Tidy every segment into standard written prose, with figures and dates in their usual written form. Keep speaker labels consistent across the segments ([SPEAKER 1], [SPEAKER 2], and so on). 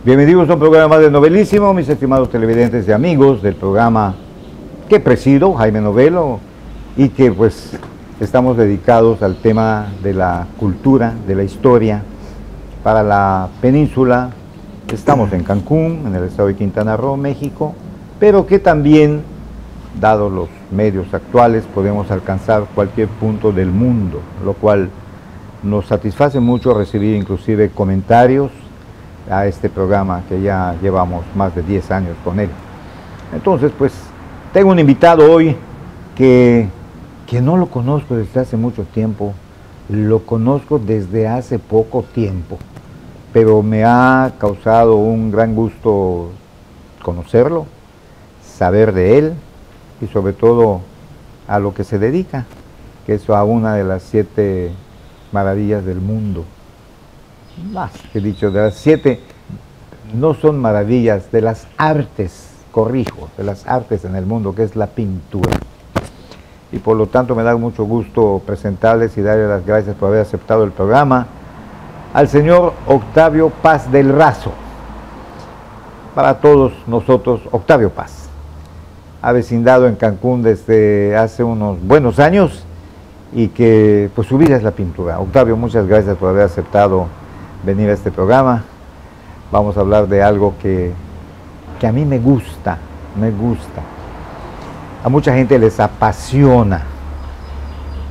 [SPEAKER 1] Bienvenidos a un programa más de Novelísimo, mis estimados televidentes y amigos del programa que presido, Jaime Novelo, y que pues estamos dedicados al tema de la cultura, de la historia para la península. Estamos en Cancún, en el estado de Quintana Roo, México, pero que también, dados los medios actuales, podemos alcanzar cualquier punto del mundo, lo cual nos satisface mucho recibir inclusive comentarios a este programa que ya llevamos más de 10 años con él. Entonces, pues, tengo un invitado hoy que no lo conozco desde hace mucho tiempo, lo conozco desde hace poco tiempo, pero me ha causado un gran gusto conocerlo, saber de él y sobre todo a lo que se dedica, que es a una de las 7 maravillas del mundo. Más que dicho, de las 7, no son maravillas, de las artes, corrijo, de las artes en el mundo, que es la pintura. Y por lo tanto me da mucho gusto presentarles y darle las gracias por haber aceptado el programa al señor Octavio Paz del Razo. Para todos nosotros, Octavio Paz, avecindado en Cancún desde hace unos buenos años y que pues su vida es la pintura. Octavio, muchas gracias por haber aceptado venir a este programa. Vamos a hablar de algo que a mí me gusta. A mucha gente les apasiona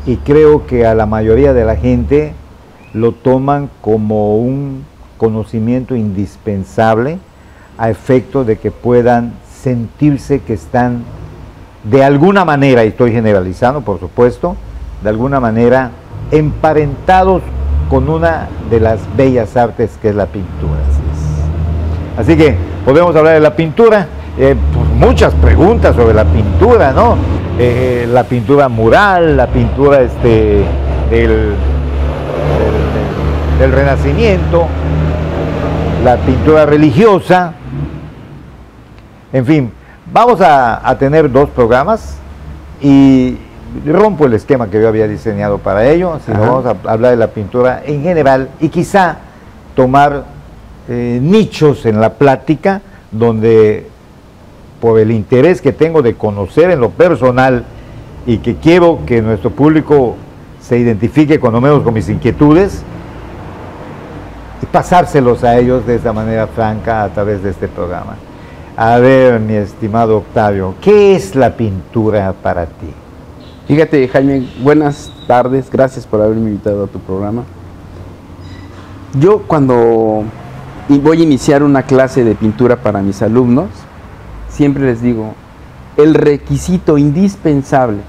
[SPEAKER 1] y creo que a la mayoría de la gente lo toman como un conocimiento indispensable a efecto de que puedan sentirse que están de alguna manera, y estoy generalizando por supuesto, de alguna manera emparentados con una de las bellas artes que es la pintura. Así que podemos hablar de la pintura, pues muchas preguntas sobre la pintura, ¿no? La pintura mural, la pintura del Renacimiento, la pintura religiosa, en fin, vamos a tener 2 programas y rompo el esquema que yo había diseñado para ello, sino vamos a hablar de la pintura en general y quizá tomar nichos en la plática donde por el interés que tengo de conocer en lo personal y que quiero que nuestro público se identifique cuando menos con mis inquietudes y pasárselos a ellos de esta manera franca a través de este programa. A ver, mi estimado Octavio, ¿qué es la pintura para ti?
[SPEAKER 2] Fíjate, Jaime, buenas tardes, gracias por haberme invitado a tu programa. Yo cuando voy a iniciar una clase de pintura para mis alumnos, siempre les digo, el requisito indispensable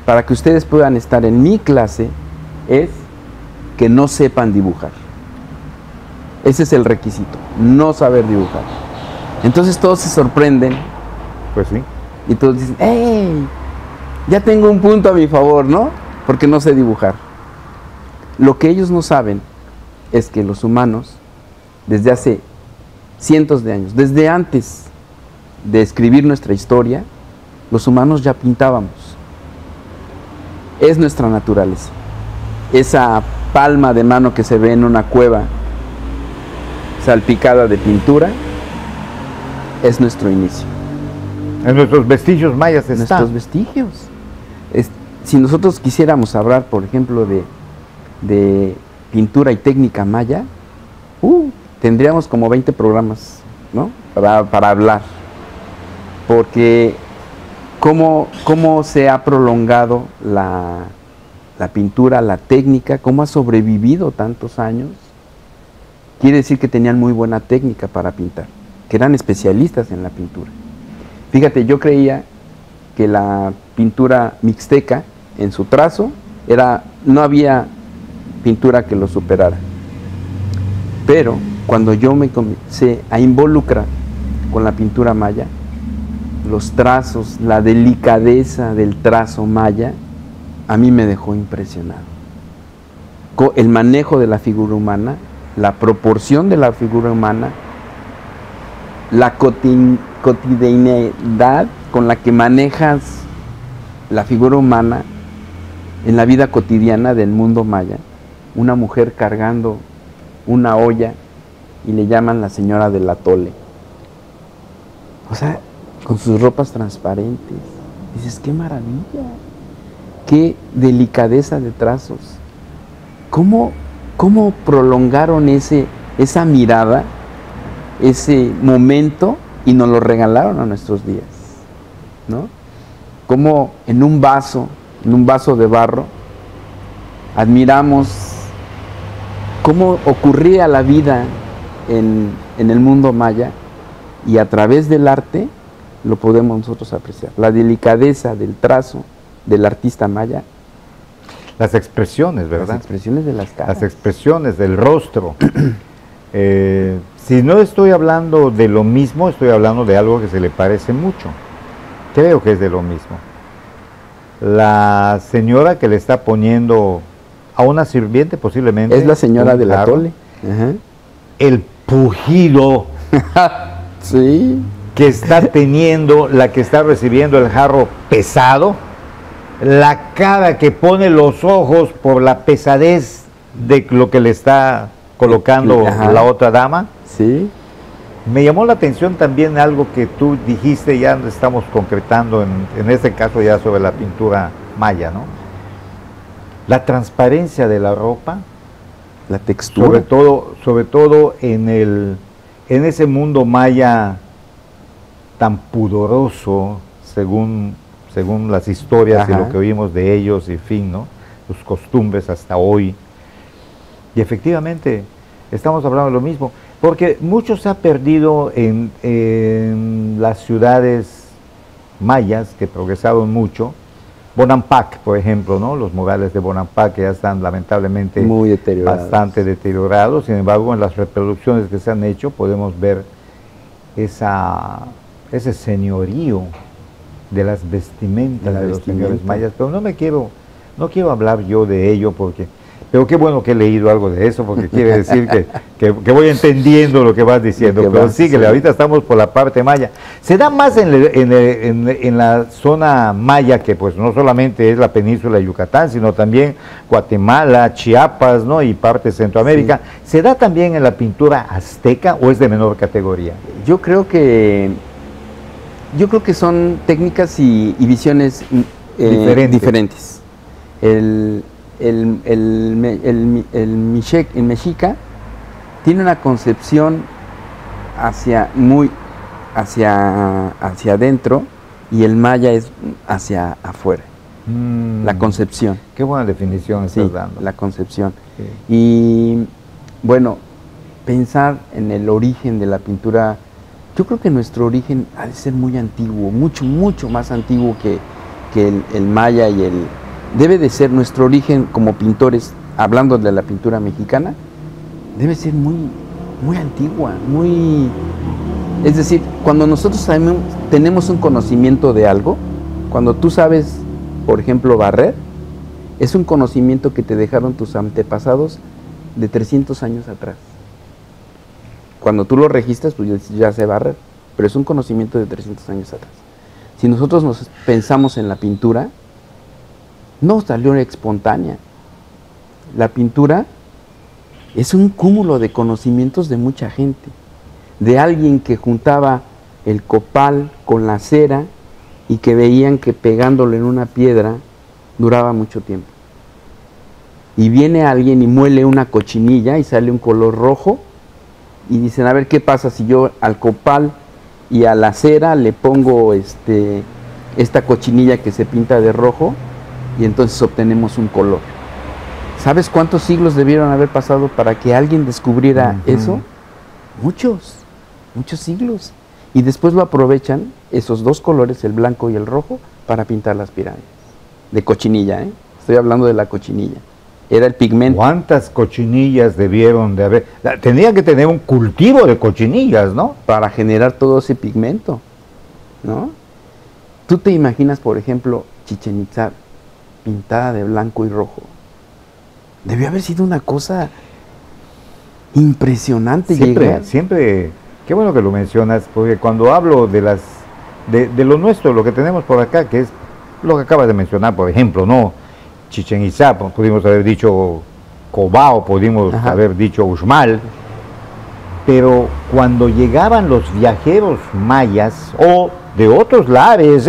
[SPEAKER 2] para que ustedes puedan estar en mi clase es que no sepan dibujar. Ese es el requisito, no saber dibujar. Entonces todos se sorprenden.
[SPEAKER 1] Pues sí.
[SPEAKER 2] Y todos dicen, ¡hey! Ya tengo un punto a mi favor, ¿no? Porque no sé dibujar. Lo que ellos no saben es que los humanos, desde hace cientos de años, desde antes de escribir nuestra historia, los humanos ya pintábamos. Es nuestra naturaleza. Esa palma de mano que se ve en una cueva salpicada de pintura es nuestro inicio.
[SPEAKER 1] En nuestros vestigios mayas está.
[SPEAKER 2] Nuestros vestigios. Si nosotros quisiéramos hablar, por ejemplo, de pintura y técnica maya, tendríamos como 20 programas, ¿no? Para hablar. Porque cómo se ha prolongado la pintura, la técnica, cómo ha sobrevivido tantos años, quiere decir que tenían muy buena técnica para pintar, que eran especialistas en la pintura. Fíjate, yo creía que la pintura mixteca, en su trazo, no había pintura que lo superara. Pero cuando yo me comencé a involucrar con la pintura maya, los trazos, la delicadeza del trazo maya, a mí me dejó impresionado. El manejo de la figura humana, la proporción de la figura humana, la cotidianidad con la que manejas la figura humana en la vida cotidiana del mundo maya. Una mujer cargando una olla y le llaman la señora del atole. O sea, con sus ropas transparentes. Dices, qué maravilla, qué delicadeza de trazos. ¿Cómo prolongaron esa mirada, ese momento, y nos lo regalaron a nuestros días, ¿no? Como en un vaso de barro, admiramos cómo ocurría la vida en el mundo maya, y a través del arte lo podemos nosotros apreciar. La delicadeza del trazo del artista maya.
[SPEAKER 1] Las expresiones, ¿verdad?
[SPEAKER 2] Las expresiones de las caras.
[SPEAKER 1] Las expresiones del rostro. Si no estoy hablando de lo mismo, estoy hablando de algo que se le parece mucho. Creo que es de lo mismo. La señora que le está poniendo a una sirviente, posiblemente.
[SPEAKER 2] Es la señora del atole.
[SPEAKER 1] El pujido
[SPEAKER 2] sí,
[SPEAKER 1] que está teniendo la que está recibiendo el jarro pesado, la cara que pone los ojos por la pesadez de lo que le está colocando la otra dama.
[SPEAKER 2] Sí.
[SPEAKER 1] Me llamó la atención también algo que tú dijiste, ya estamos concretando en este caso ya sobre la pintura maya, ¿no? La transparencia de la ropa,
[SPEAKER 2] la textura,
[SPEAKER 1] sobre todo en ese mundo maya tan pudoroso, según las historias y lo que oímos de ellos, y fin, ¿no? Sus costumbres hasta hoy. Y efectivamente, estamos hablando de lo mismo, porque mucho se ha perdido en las ciudades mayas, que progresaron mucho. Bonampak, por ejemplo, ¿no? Los murales de Bonampak, que ya están lamentablemente
[SPEAKER 2] muy deteriorados,
[SPEAKER 1] bastante deteriorados. Sin embargo, en las reproducciones que se han hecho podemos ver ese señorío de las vestimentas de los señores mayas. Pero no quiero hablar yo de ello, pero qué bueno que he leído algo de eso, porque quiere decir que voy entendiendo lo que vas diciendo. Pero síguele, ahorita estamos por la parte maya. Se da más en la zona maya, que pues no solamente es la península de Yucatán, sino también Guatemala, Chiapas, ¿no? Y parte de Centroamérica. Sí. ¿Se da también en la pintura azteca o es de menor categoría?
[SPEAKER 2] Yo creo que son técnicas y visiones diferentes. El mexica tiene una concepción hacia adentro, y el maya es hacia afuera. La concepción.
[SPEAKER 1] Qué buena definición estás dando.
[SPEAKER 2] La concepción. Sí. Y bueno, pensar en el origen de la pintura, yo creo que nuestro origen ha de ser muy antiguo, mucho más antiguo que el maya y debe de ser nuestro origen como pintores, hablando de la pintura mexicana, debe ser muy antigua, es decir, cuando nosotros tenemos un conocimiento de algo, cuando tú sabes, por ejemplo, barrer, es un conocimiento que te dejaron tus antepasados de 300 años atrás. Cuando tú lo registras, pues ya sé barrer, pero es un conocimiento de 300 años atrás. Si nosotros nos pensamos en la pintura, no salió espontánea. La pintura es un cúmulo de conocimientos de mucha gente, de alguien que juntaba el copal con la cera y que veían que pegándolo en una piedra duraba mucho tiempo. Y viene alguien y muele una cochinilla y sale un color rojo, y dicen, a ver qué pasa si yo al copal y a la cera le pongo esta cochinilla que se pinta de rojo, y entonces obtenemos un color. ¿Sabes cuántos siglos debieron haber pasado para que alguien descubriera eso? Muchos siglos. Y después lo aprovechan, esos dos colores, el blanco y el rojo, para pintar las pirámides. De cochinilla, ¿eh? Estoy hablando de la cochinilla. Era el pigmento.
[SPEAKER 1] ¿Cuántas cochinillas debieron de haber? Tenía que tener un cultivo de cochinillas, ¿no?
[SPEAKER 2] Para generar todo ese pigmento, ¿no? Tú te imaginas, por ejemplo, Chichén Itzá pintada de blanco y rojo. Debió haber sido una cosa impresionante.
[SPEAKER 1] Siempre, qué bueno que lo mencionas, porque cuando hablo de lo nuestro, lo que tenemos por acá, que es lo que acabas de mencionar, por ejemplo, ¿no? Chichén Itzá, pudimos haber dicho Cobao, pudimos haber dicho Uxmal, pero cuando llegaban los viajeros mayas o de otros lares,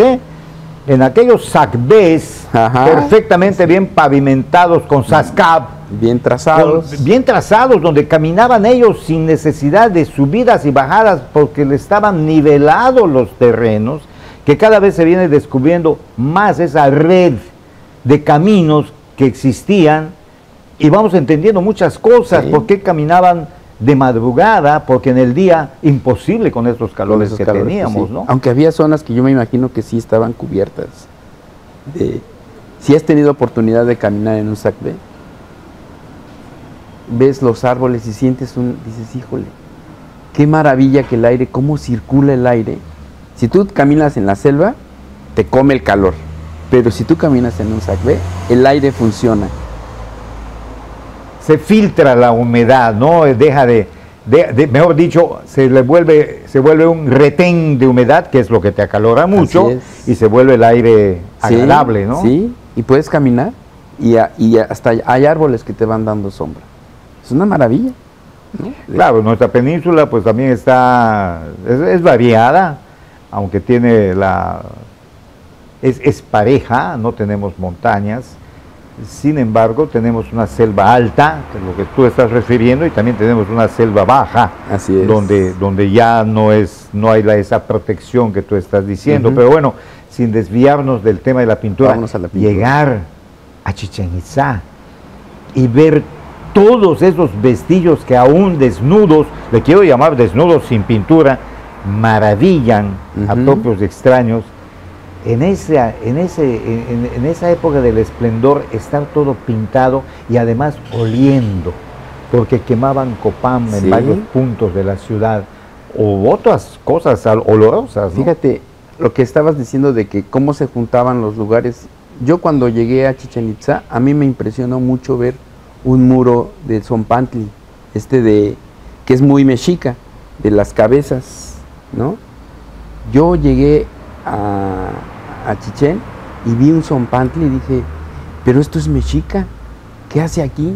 [SPEAKER 1] en aquellos sacbés perfectamente bien pavimentados con sascab,
[SPEAKER 2] bien
[SPEAKER 1] trazados, donde caminaban ellos sin necesidad de subidas y bajadas porque le estaban nivelados los terrenos, que cada vez se viene descubriendo más esa red de caminos que existían y vamos entendiendo muchas cosas, por qué caminaban de madrugada, porque en el día imposible con estos calores que teníamos, ¿no?
[SPEAKER 2] Aunque había zonas que yo me imagino que sí estaban cubiertas. Si has tenido oportunidad de caminar en un sacbé, ves los árboles y sientes dices, híjole, qué maravilla que el aire, cómo circula el aire. Si tú caminas en la selva, te come el calor, pero si tú caminas en un sacbé, el aire funciona.
[SPEAKER 1] Se filtra la humedad, ¿no? Deja mejor dicho, se vuelve un retén de humedad, que es lo que te acalora mucho, y se vuelve el aire agradable, ¿no?
[SPEAKER 2] Sí, y puedes caminar, y hasta hay árboles que te van dando sombra. Es una maravilla, ¿no?
[SPEAKER 1] Claro, nuestra península pues también es variada, aunque tiene es pareja, no tenemos montañas. Sin embargo, tenemos una selva alta, que es lo que tú estás refiriendo, y también tenemos una selva baja,
[SPEAKER 2] así es,
[SPEAKER 1] donde ya no hay esa protección que tú estás diciendo. Pero bueno, sin desviarnos del tema de la pintura, llegar a Chichén Itzá y ver todos esos vestigios que aún desnudos, le quiero llamar desnudos sin pintura, maravillan a propios extraños. En esa época del esplendor, estar todo pintado y además oliendo, porque quemaban copán en varios puntos de la ciudad, o otras cosas olorosas, ¿no?
[SPEAKER 2] Fíjate, lo que estabas diciendo de que cómo se juntaban los lugares. Yo cuando llegué a Chichén Itzá, a mí me impresionó mucho ver un muro de Zompantli, que es muy mexica, de las cabezas, ¿no? Yo llegué a Chichén y vi un Zompantli y dije, pero esto es mexica, ¿qué hace aquí?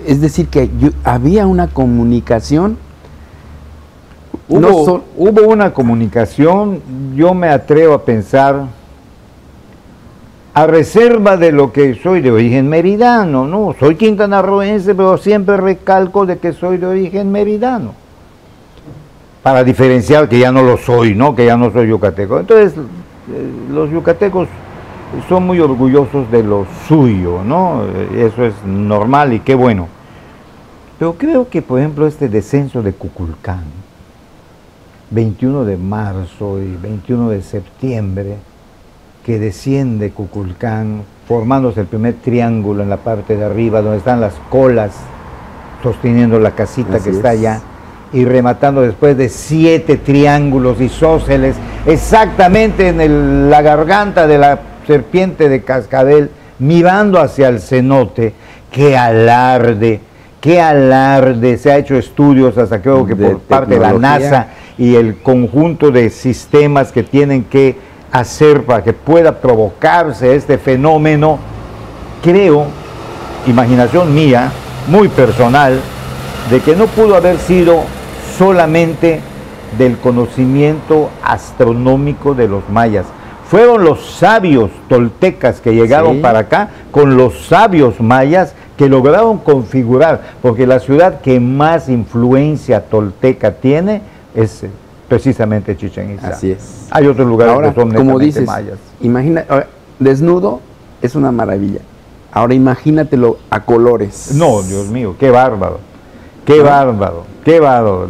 [SPEAKER 2] Es decir, que había una comunicación.
[SPEAKER 1] Hubo una comunicación, yo me atrevo a pensar, a reserva de lo que soy de origen meridano, ¿no? Soy quintanarroense, pero siempre recalco de que soy de origen meridano, para diferenciar que ya no lo soy, ¿no? Que ya no soy yucateco. Entonces, los yucatecos son muy orgullosos de lo suyo, ¿no? Eso es normal y qué bueno. Pero creo que, por ejemplo, este descenso de Kukulcán, 21 de marzo y 21 de septiembre, que desciende Kukulcán, formándose el primer triángulo en la parte de arriba, donde están las colas sosteniendo la casita que está allá, y rematando después de 7 triángulos isósceles, exactamente en la garganta de la serpiente de cascabel, mirando hacia el cenote. ¡Qué alarde! ¡Qué alarde! Se ha hecho estudios hasta creo que por parte de la NASA y el conjunto de sistemas que tienen que hacer para que pueda provocarse este fenómeno. Creo, imaginación mía, muy personal, de que no pudo haber sido solamente del conocimiento astronómico de los mayas. Fueron los sabios toltecas que llegaron para acá con los sabios mayas que lograron configurar, porque la ciudad que más influencia tolteca tiene es precisamente Chichén Itzá.
[SPEAKER 2] Así es.
[SPEAKER 1] Hay otros lugares
[SPEAKER 2] ahora,
[SPEAKER 1] que son
[SPEAKER 2] como dices,
[SPEAKER 1] mayas.
[SPEAKER 2] Imagina, desnudo es una maravilla. Ahora imagínatelo a colores.
[SPEAKER 1] No, Dios mío, qué bárbaro. Qué bárbaro, qué bárbaro.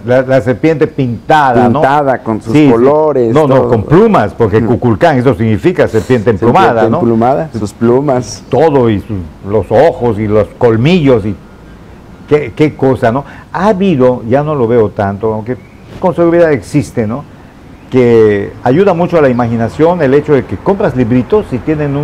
[SPEAKER 1] La serpiente pintada, ¿no?
[SPEAKER 2] Pintada con sus colores.
[SPEAKER 1] No, con plumas, porque Kukulcán, eso significa serpiente emplumada, ¿no?
[SPEAKER 2] Emplumada, sus plumas.
[SPEAKER 1] Todo, y los ojos y los colmillos, y qué cosa, ¿no? Ha habido, ya no lo veo tanto, aunque con seguridad existe, ¿no? Que ayuda mucho a la imaginación el hecho de que compras libritos y tienen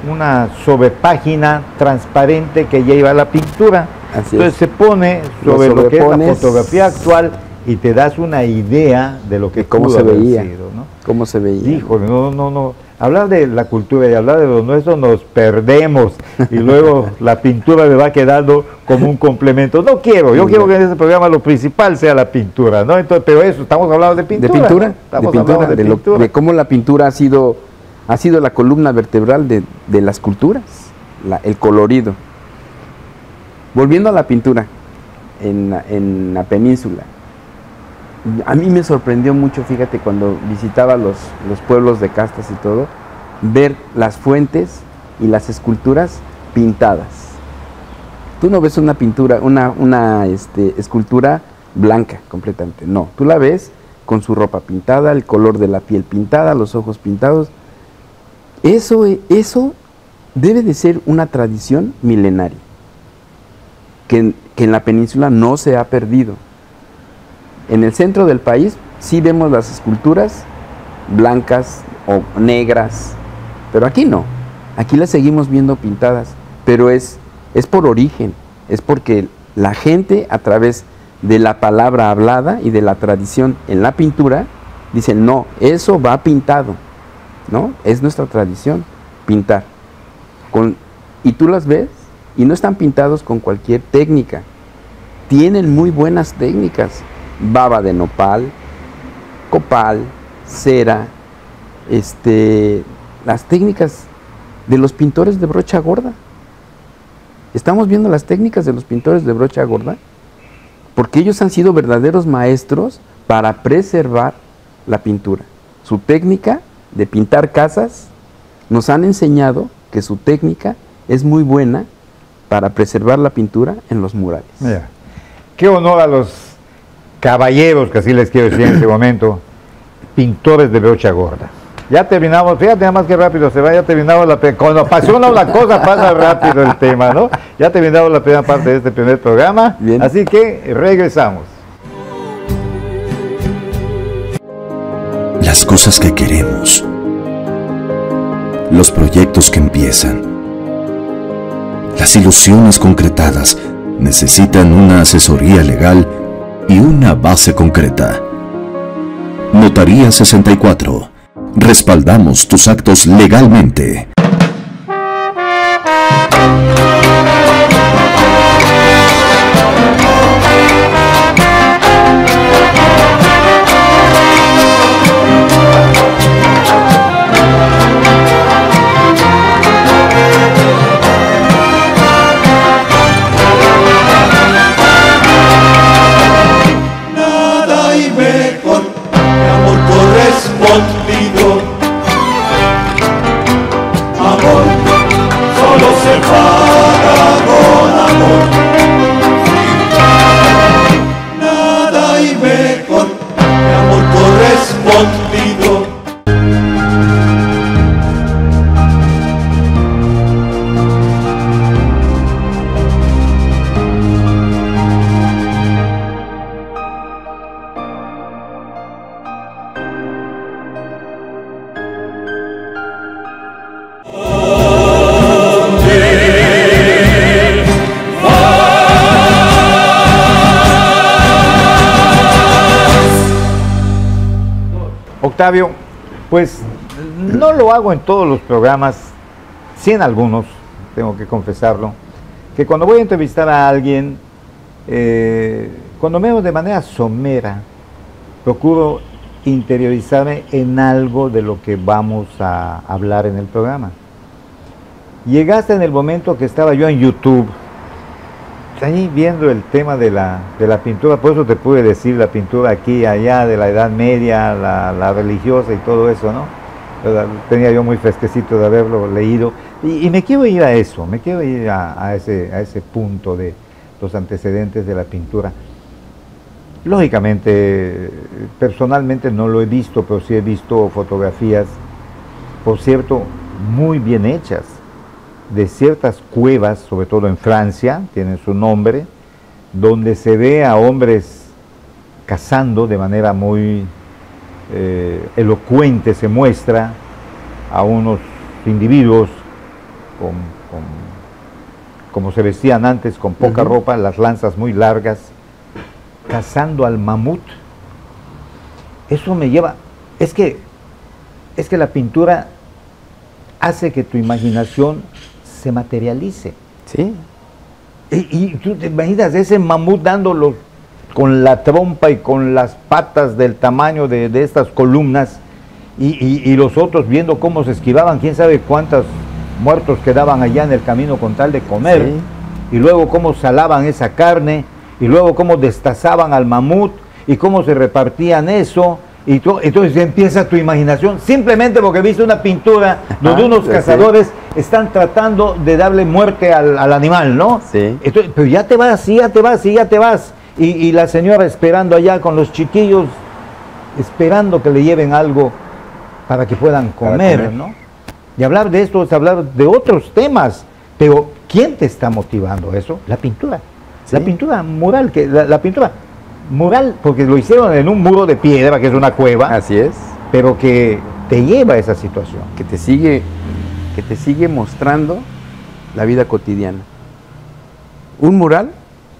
[SPEAKER 1] una sobrepágina transparente que lleva la pintura. Entonces se pone sobre lo que es la fotografía actual y te das una idea de lo que
[SPEAKER 2] cómo se veía.
[SPEAKER 1] Sido, ¿no?
[SPEAKER 2] ¿Cómo se veía?
[SPEAKER 1] Híjole, no. Hablar de la cultura y hablar de lo nuestro nos perdemos y luego la pintura me va quedando como un complemento. No quiero, yo quiero que en este programa lo principal sea la pintura, ¿no? Entonces, pero eso, estamos hablando de pintura.
[SPEAKER 2] De pintura,
[SPEAKER 1] ¿no? Estamos hablando de pintura.
[SPEAKER 2] De cómo la pintura ha sido la columna vertebral de las culturas, el colorido. Volviendo a la pintura en la península, a mí me sorprendió mucho, fíjate, cuando visitaba los pueblos de castas y todo, ver las fuentes y las esculturas pintadas. Tú no ves una pintura, una escultura blanca completamente, no. Tú la ves con su ropa pintada, el color de la piel pintada, los ojos pintados. Eso debe de ser una tradición milenaria, que en la península no se ha perdido. En el centro del país sí vemos las esculturas blancas o negras, pero aquí no. Aquí las seguimos viendo pintadas, pero es por origen, es porque la gente, a través de la palabra hablada y de la tradición en la pintura, dicen, no, eso va pintado, ¿no? Es nuestra tradición, pintar. Y tú las ves y no están pintados con cualquier técnica. Tienen muy buenas técnicas. Baba de nopal, copal, cera, las técnicas de los pintores de brocha gorda. Estamos viendo las técnicas de los pintores de brocha gorda, porque ellos han sido verdaderos maestros para preservar la pintura. Su técnica de pintar casas, nos han enseñado que su técnica es muy buena para preservar la pintura en los murales.
[SPEAKER 1] Mira, qué honor a los caballeros, que así les quiero decir en este momento, pintores de brocha gorda. Ya terminamos, fíjate nada más que rápido se va, ya terminamos cuando apasiona una cosa pasa rápido el tema, ¿no? Ya terminamos la primera parte de este primer programa, bien. Así que regresamos.
[SPEAKER 3] Las cosas que queremos, los proyectos que empiezan, las ilusiones concretadas necesitan una asesoría legal y una base concreta. Notaría 64. Respaldamos tus actos legalmente.
[SPEAKER 1] Octavio, pues no lo hago en todos los programas, sí en algunos, tengo que confesarlo, que cuando voy a entrevistar a alguien, cuando me hago de manera somera, procuro interiorizarme en algo de lo que vamos a hablar en el programa. Llegaste en el momento que estaba yo en YouTube, ahí viendo el tema de la pintura, por eso te pude decir la pintura aquí y allá, de la Edad Media, la religiosa y todo eso, ¿no? Tenía yo muy fresquecito de haberlo leído, y me quiero ir a eso, me quiero ir a ese punto de los antecedentes de la pintura. Lógicamente, personalmente no lo he visto, pero sí he visto fotografías, por cierto, muy bien hechas, de ciertas cuevas, sobre todo en Francia, tienen su nombre, donde se ve a hombres cazando de manera muy elocuente, se muestra a unos individuos como se vestían antes, con poca ropa, las lanzas muy largas, cazando al mamut. Eso me lleva, es que es que la pintura hace que tu imaginación se materialice.
[SPEAKER 2] Sí.
[SPEAKER 1] Y tú te imaginas ese mamut dándolo con la trompa y con las patas del tamaño de estas columnas, y los otros viendo cómo se esquivaban, quién sabe cuántos muertos quedaban allá en el camino con tal de comer, sí. Y luego cómo salaban esa carne, y luego cómo destazaban al mamut, y cómo se repartían eso, y entonces empieza tu imaginación, simplemente porque viste una pintura donde unos cazadores están tratando de darle muerte al animal, ¿no?
[SPEAKER 2] Sí.
[SPEAKER 1] Entonces, pero ya te vas, y ya te vas, y ya te vas. Y la señora esperando allá con los chiquillos, esperando que le lleven algo para que puedan comer, ¿no? Y hablar de esto es hablar de otros temas, pero ¿quién te está motivando eso? La pintura. Sí. La pintura mural, la pintura mural, porque lo hicieron en un muro de piedra, que es una cueva.
[SPEAKER 2] Así es.
[SPEAKER 1] Pero que te lleva a esa situación.
[SPEAKER 2] Que te sigue mostrando la vida cotidiana. Un mural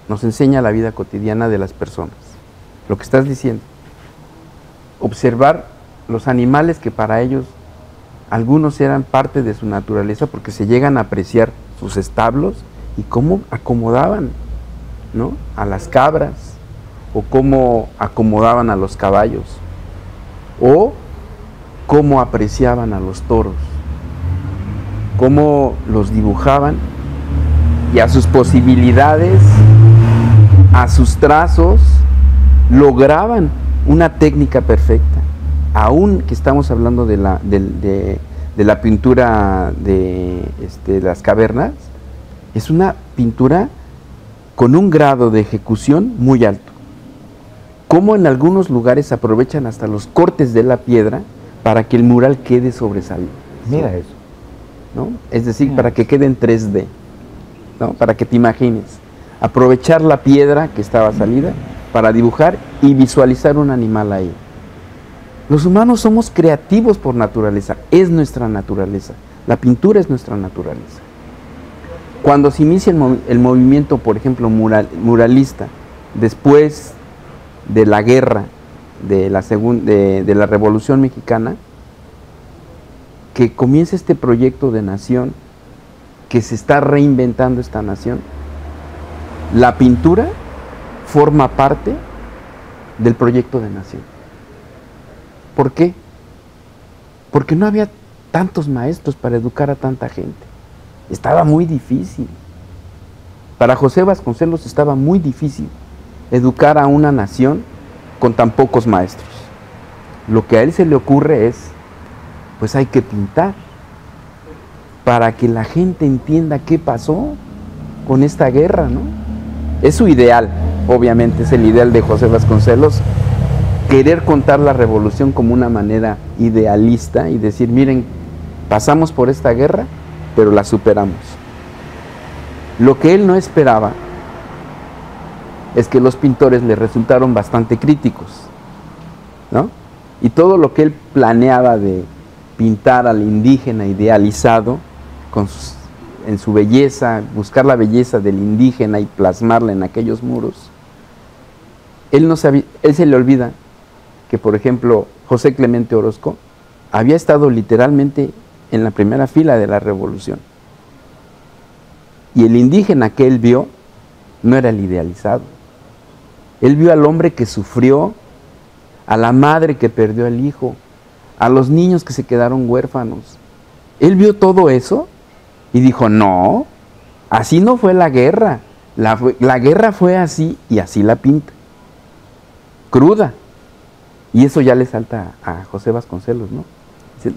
[SPEAKER 2] nos enseña la vida cotidiana de las personas. Lo que estás diciendo. Observar los animales que para ellos, algunos eran parte de su naturaleza, porque se llegan a apreciar sus establos y cómo acomodaban, ¿no?, a las cabras, o cómo acomodaban a los caballos, o cómo apreciaban a los toros, cómo los dibujaban, y a sus posibilidades, a sus trazos, lograban una técnica perfecta. Aún que estamos hablando de la pintura de las cavernas, es una pintura con un grado de ejecución muy alto. Como en algunos lugares aprovechan hasta los cortes de la piedra para que el mural quede sobresalido.
[SPEAKER 1] Mira eso,
[SPEAKER 2] ¿no? Es decir, para que quede en 3D, ¿no? Para que te imagines. Aprovechar la piedra que estaba salida para dibujar y visualizar un animal ahí. Los humanos somos creativos por naturaleza, es nuestra naturaleza. La pintura es nuestra naturaleza. Cuando se inicia el movimiento, por ejemplo, muralista, después de la guerra, de la Revolución Mexicana, que comienza este proyecto de nación, que se está reinventando esta nación, la pintura forma parte del proyecto de nación. ¿Por qué? Porque no había tantos maestros para educar a tanta gente. Estaba muy difícil. Para José Vasconcelos estaba muy difícil educar a una nación con tan pocos maestros. Lo que a él se le ocurre es, pues hay que pintar para que la gente entienda qué pasó con esta guerra, ¿no? Es su ideal, obviamente es el ideal de José Vasconcelos, querer contar la revolución como una manera idealista y decir, miren, pasamos por esta guerra, pero la superamos. Lo que él no esperaba es que los pintores le resultaron bastante críticos, ¿no? Y todo lo que él planeaba de pintar al indígena idealizado, en su belleza, buscar la belleza del indígena y plasmarla en aquellos muros, él se le olvida que, por ejemplo, José Clemente Orozco había estado literalmente en la primera fila de la revolución. Y el indígena que él vio no era el idealizado. Él vio al hombre que sufrió, a la madre que perdió al hijo, a los niños que se quedaron huérfanos. Él vio todo eso y dijo, no, así no fue la guerra. La guerra fue así, y así la pinta. Cruda. Y eso ya le salta a José Vasconcelos, ¿no? Dice,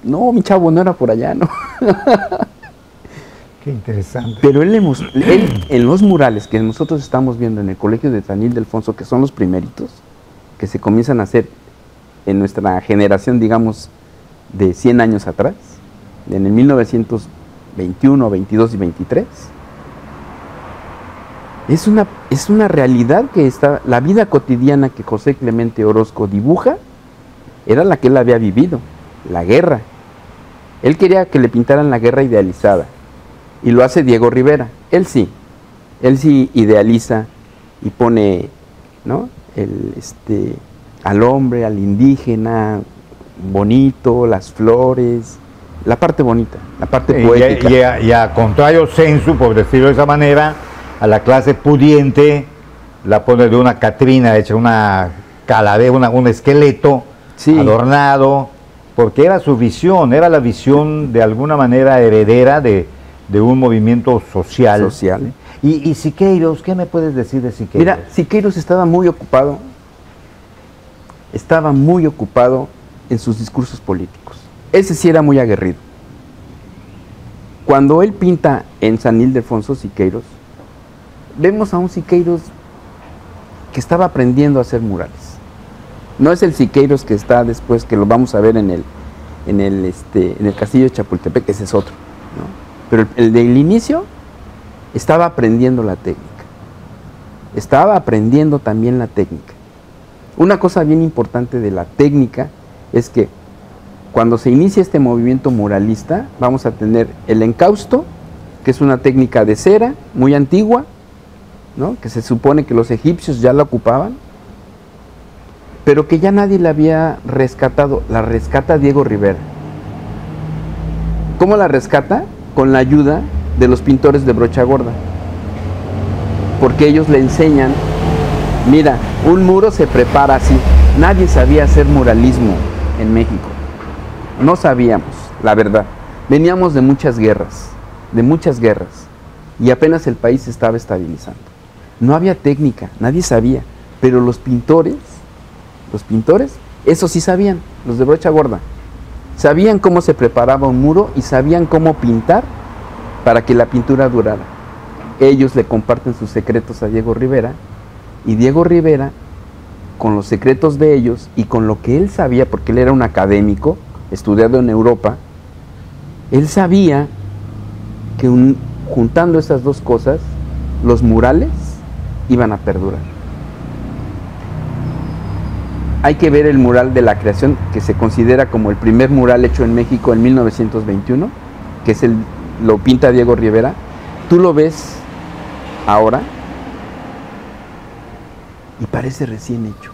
[SPEAKER 2] no, mi chavo, no era por allá, ¿no?
[SPEAKER 1] Qué interesante.
[SPEAKER 2] Pero él en los murales que nosotros estamos viendo en el Colegio de San Ildefonso, que son los primeritos, que se comienzan a hacer en nuestra generación, digamos, de 100 años atrás, en el 1921, 22 y 23, es una realidad que la vida cotidiana que José Clemente Orozco dibuja, era la que él había vivido, la guerra. Él quería que le pintaran la guerra idealizada, y lo hace Diego Rivera. Él sí idealiza y pone, ¿no?, al hombre, al indígena, bonito, las flores, la parte bonita, la parte poética.
[SPEAKER 1] Y a contrario sensu, por decirlo de esa manera, a la clase pudiente la pone de una Catrina hecha una calavera, un esqueleto adornado, porque era su visión, era la visión de alguna manera heredera de un movimiento social. Y Siqueiros, ¿qué me puedes decir de Siqueiros?
[SPEAKER 2] Mira, Siqueiros estaba muy ocupado en sus discursos políticos. Ese sí era muy aguerrido. Cuando él pinta en San Ildefonso, Siqueiros, vemos a un Siqueiros que estaba aprendiendo a hacer murales. No es el Siqueiros que está después, que lo vamos a ver en el castillo de Chapultepec, ese es otro, ¿no? Pero el del inicio estaba aprendiendo la técnica. Estaba aprendiendo también la técnica. Una cosa bien importante de la técnica es que cuando se inicia este movimiento muralista, vamos a tener el encausto, que es una técnica de cera muy antigua, ¿no? Que se supone que los egipcios ya la ocupaban, pero que ya nadie la había rescatado. La rescata Diego Rivera. ¿Cómo la rescata? Con la ayuda de los pintores de brocha gorda, porque ellos le enseñan, mira, un muro se prepara así. Nadie sabía hacer muralismo en México, no sabíamos, la verdad. Veníamos de muchas guerras, y apenas el país se estaba estabilizando. No había técnica, nadie sabía, pero los pintores, eso sí sabían, los de brocha gorda, sabían cómo se preparaba un muro y sabían cómo pintar para que la pintura durara. Ellos le comparten sus secretos a Diego Rivera, y Diego Rivera, con los secretos de ellos y con lo que él sabía, porque él era un académico, estudiado en Europa, él sabía que juntando esas dos cosas, los murales iban a perdurar. Hay que ver el mural de la creación, que se considera como el primer mural hecho en México en 1921, que es lo pinta Diego Rivera. Tú lo ves ahora y parece recién hecho.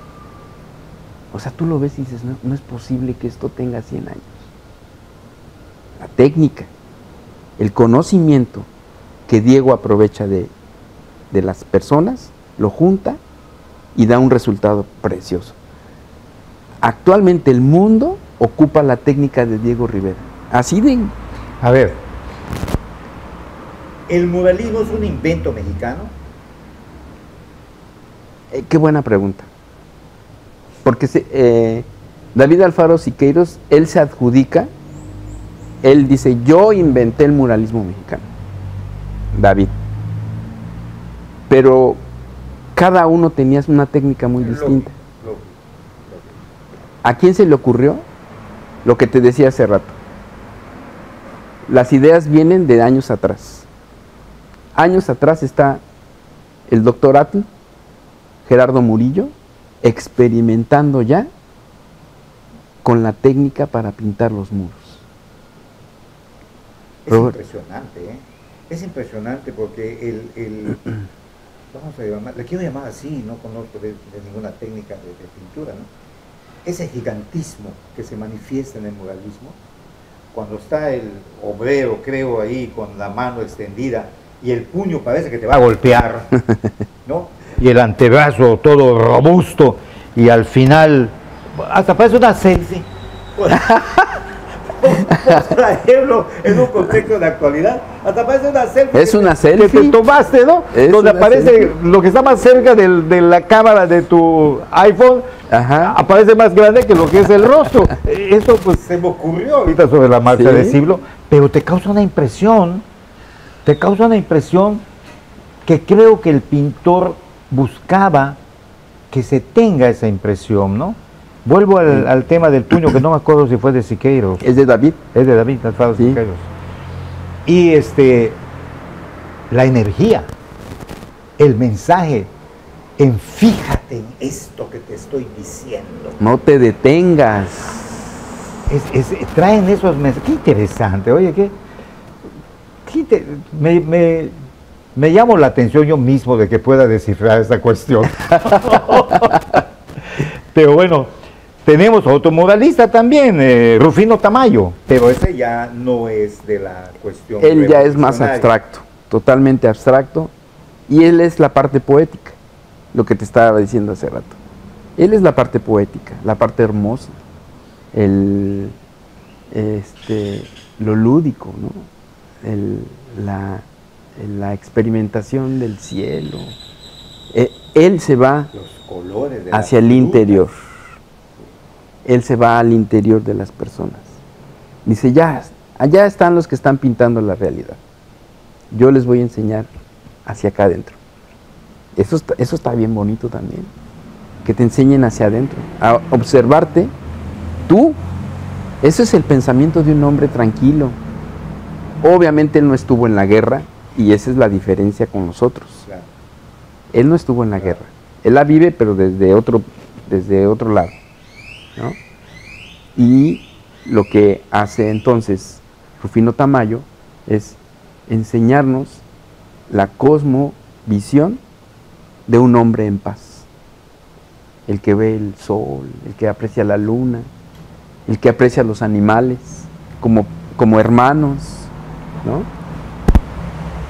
[SPEAKER 2] O sea, tú lo ves y dices, no es posible que esto tenga 100 años. La técnica, el conocimiento que Diego aprovecha de las personas, lo junta y da un resultado precioso. Actualmente el mundo ocupa la técnica de Diego Rivera. Así de...
[SPEAKER 1] A ver, ¿el muralismo es un invento mexicano?
[SPEAKER 2] Qué buena pregunta. Porque David Alfaro Siqueiros, él se adjudica, él dice, yo inventé el muralismo mexicano, David. Pero cada uno tenía una técnica muy distinta. ¿A quién se le ocurrió? Lo que te decía hace rato. Las ideas vienen de años atrás. Años atrás está el doctor Atl, Gerardo Murillo, experimentando ya con la técnica para pintar los muros.
[SPEAKER 1] Es impresionante, ¿eh? Es impresionante porque vamos a llamar, le quiero llamar así, no conozco de ninguna técnica de pintura, ¿no? Ese gigantismo que se manifiesta en el muralismo, cuando está el obrero, creo, ahí con la mano extendida y el puño parece que te va a golpear, ¿no? Y el antebrazo todo robusto y al final hasta parece una selfie. Por traerlo en un contexto de actualidad, hasta parece una selfie.
[SPEAKER 2] Es una selfie
[SPEAKER 1] que te tomaste, ¿no?
[SPEAKER 2] Es
[SPEAKER 1] donde aparece
[SPEAKER 2] selfie.
[SPEAKER 1] Lo que está más cerca de la cámara de tu iPhone. Ajá. Aparece más grande que lo que es el rostro. Esto pues se me ocurrió ahorita sobre la marcha del siglo, pero te causa una impresión, que creo que el pintor buscaba que se tenga esa impresión, ¿no? Vuelvo al tema del puño, que no me acuerdo si fue de Siqueiros.
[SPEAKER 2] Es de David.
[SPEAKER 1] Es de David Alfaro Siqueiros. Y la energía, el mensaje, fíjate en esto que te estoy diciendo.
[SPEAKER 2] No te detengas.
[SPEAKER 1] Traen esos mensajes. Qué interesante, oye, me llamo la atención yo mismo de que pueda descifrar esta cuestión. Pero bueno, tenemos otro muralista también, Rufino Tamayo, pero ese ya no es de la cuestión.
[SPEAKER 2] Él ya es más abstracto, totalmente abstracto, y él es la parte poética, lo que te estaba diciendo hace rato. Él es la parte poética, la parte hermosa, lo lúdico, ¿no? La experimentación del cielo. Él se va
[SPEAKER 1] los colores de
[SPEAKER 2] hacia el interior. Él se va al interior de las personas. Dice, ya, allá están los que están pintando la realidad. Yo les voy a enseñar hacia acá adentro. Eso está bien bonito también. Que te enseñen hacia adentro. A observarte, tú. Ese es el pensamiento de un hombre tranquilo. Obviamente él no estuvo en la guerra, y esa es la diferencia con nosotros.
[SPEAKER 1] Claro.
[SPEAKER 2] Él no estuvo en la guerra. Él la vive, pero desde otro lado, ¿no? Y lo que hace entonces Rufino Tamayo es enseñarnos la cosmovisión de un hombre en paz. El que ve el sol, el que aprecia la luna, el que aprecia a los animales como hermanos, ¿no?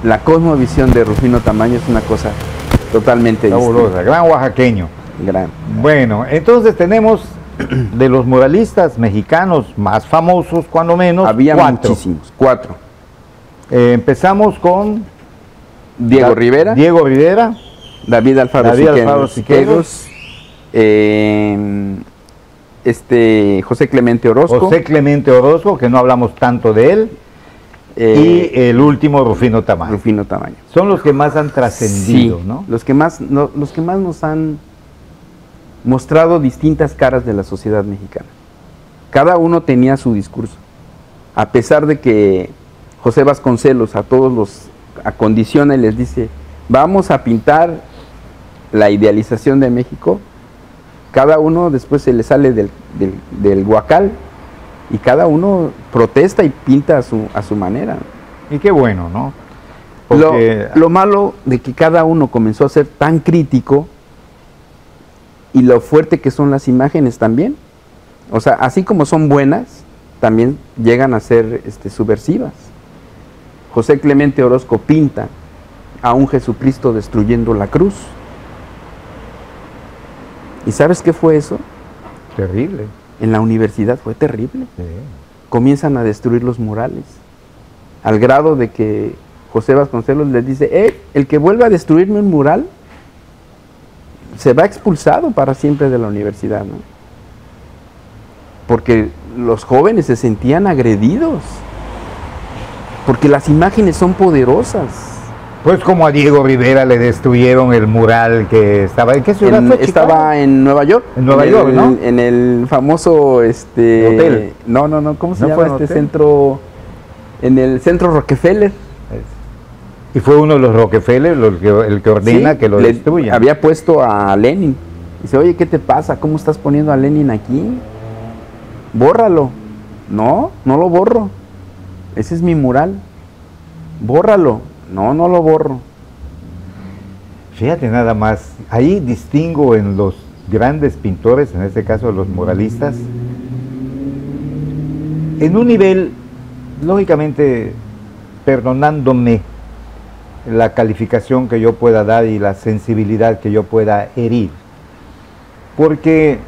[SPEAKER 2] La cosmovisión de Rufino Tamayo es una cosa totalmente
[SPEAKER 1] fabulosa, gran oaxaqueño.
[SPEAKER 2] Gran.
[SPEAKER 1] Bueno, entonces tenemos de los muralistas mexicanos más famosos, cuando menos,
[SPEAKER 2] había
[SPEAKER 1] 4.
[SPEAKER 2] muchísimos, 4.
[SPEAKER 1] Empezamos con
[SPEAKER 2] Diego Rivera, David Alfaro Siqueiros, José Clemente
[SPEAKER 1] Orozco, que no hablamos tanto de él, y el último Rufino Tamayo. Son los que más han trascendido,
[SPEAKER 2] sí,
[SPEAKER 1] ¿no?
[SPEAKER 2] Los que más nos han mostrado distintas caras de la sociedad mexicana. Cada uno tenía su discurso. A pesar de que José Vasconcelos a todos los acondiciona y les dice, vamos a pintar la idealización de México, cada uno después se le sale del huacal y cada uno protesta y pinta a su manera.
[SPEAKER 1] Y qué bueno, ¿no?
[SPEAKER 2] Lo malo de que cada uno comenzó a ser tan crítico, y lo fuerte que son las imágenes también. O sea, así como son buenas, también llegan a ser subversivas. José Clemente Orozco pinta a un Jesucristo destruyendo la cruz. ¿Y sabes qué fue eso?
[SPEAKER 1] Terrible.
[SPEAKER 2] En la universidad fue terrible.
[SPEAKER 1] Sí.
[SPEAKER 2] Comienzan a destruir los murales, al grado de que José Vasconcelos les dice, el que vuelva a destruirme un mural se va expulsado para siempre de la universidad, ¿no? Porque los jóvenes se sentían agredidos, porque las imágenes son poderosas.
[SPEAKER 1] Pues como a Diego Rivera le destruyeron el mural que estaba... ¿En qué ciudad fue?
[SPEAKER 2] Estaba en Nueva York.
[SPEAKER 1] En Nueva York, ¿no?
[SPEAKER 2] En el famoso...
[SPEAKER 1] hotel.
[SPEAKER 2] No, ¿cómo se llama este centro? En el centro Rockefeller.
[SPEAKER 1] Y fue uno de los Rockefeller el que ordena que lo destruyan.
[SPEAKER 2] Había puesto a Lenin. Dice, oye, ¿qué te pasa? ¿Cómo estás poniendo a Lenin aquí? Bórralo. No lo borro. Ese es mi mural. Bórralo. No lo borro.
[SPEAKER 1] Fíjate nada más, ahí distingo en los grandes pintores, en este caso los muralistas, en un nivel, lógicamente, perdonándome la calificación que yo pueda dar y la sensibilidad que yo pueda herir, porque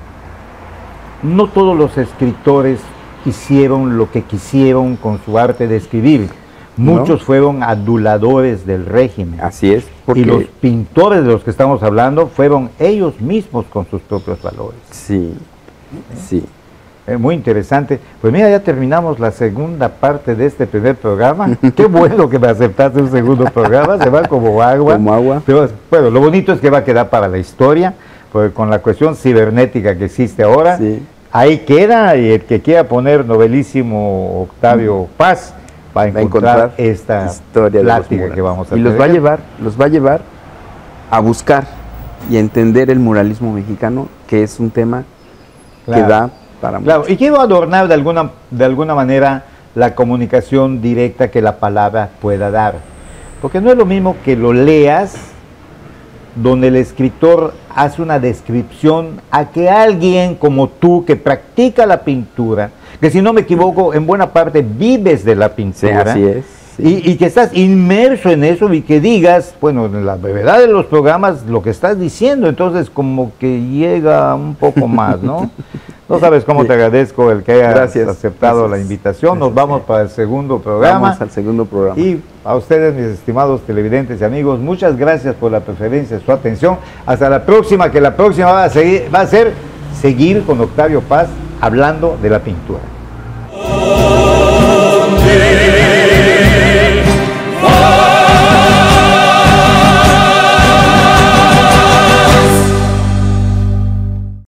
[SPEAKER 1] no todos los escritores hicieron lo que quisieron con su arte de escribir. Muchos fueron aduladores del régimen.
[SPEAKER 2] Así es.
[SPEAKER 1] Y los pintores de los que estamos hablando fueron ellos mismos con sus propios valores.
[SPEAKER 2] Sí.
[SPEAKER 1] Muy interesante. Pues mira, ya terminamos la segunda parte de este primer programa. Qué bueno que me aceptaste un segundo programa, se va como agua.
[SPEAKER 2] Como agua.
[SPEAKER 1] Pero, bueno, lo bonito es que va a quedar para la historia, porque con la cuestión cibernética que existe ahora, ahí queda, y el que quiera poner novelísimo Octavio Paz, va a encontrar esta historia plática que vamos a tener.
[SPEAKER 2] Y los va a llevar a buscar y a entender el muralismo mexicano, que es un tema que da para mucho.
[SPEAKER 1] Claro, y quiero adornar de alguna manera la comunicación directa que la palabra pueda dar. Porque no es lo mismo que lo leas, donde el escritor hace una descripción a que alguien como tú que practica la pintura, que si no me equivoco, en buena parte vives de la
[SPEAKER 2] Sí,
[SPEAKER 1] pintura,
[SPEAKER 2] así es. Sí.
[SPEAKER 1] y que estás inmerso en eso y que digas, bueno, en la brevedad de los programas, lo que estás diciendo, entonces como que llega un poco más, ¿no? No sabes cómo te agradezco el que hayas aceptado la invitación. Nos vamos para el segundo programa.
[SPEAKER 2] Vamos al segundo programa.
[SPEAKER 1] Y a ustedes, mis estimados televidentes y amigos, muchas gracias por la preferencia, su atención. Hasta la próxima, que la próxima va a ser seguir con Octavio Paz hablando de la pintura.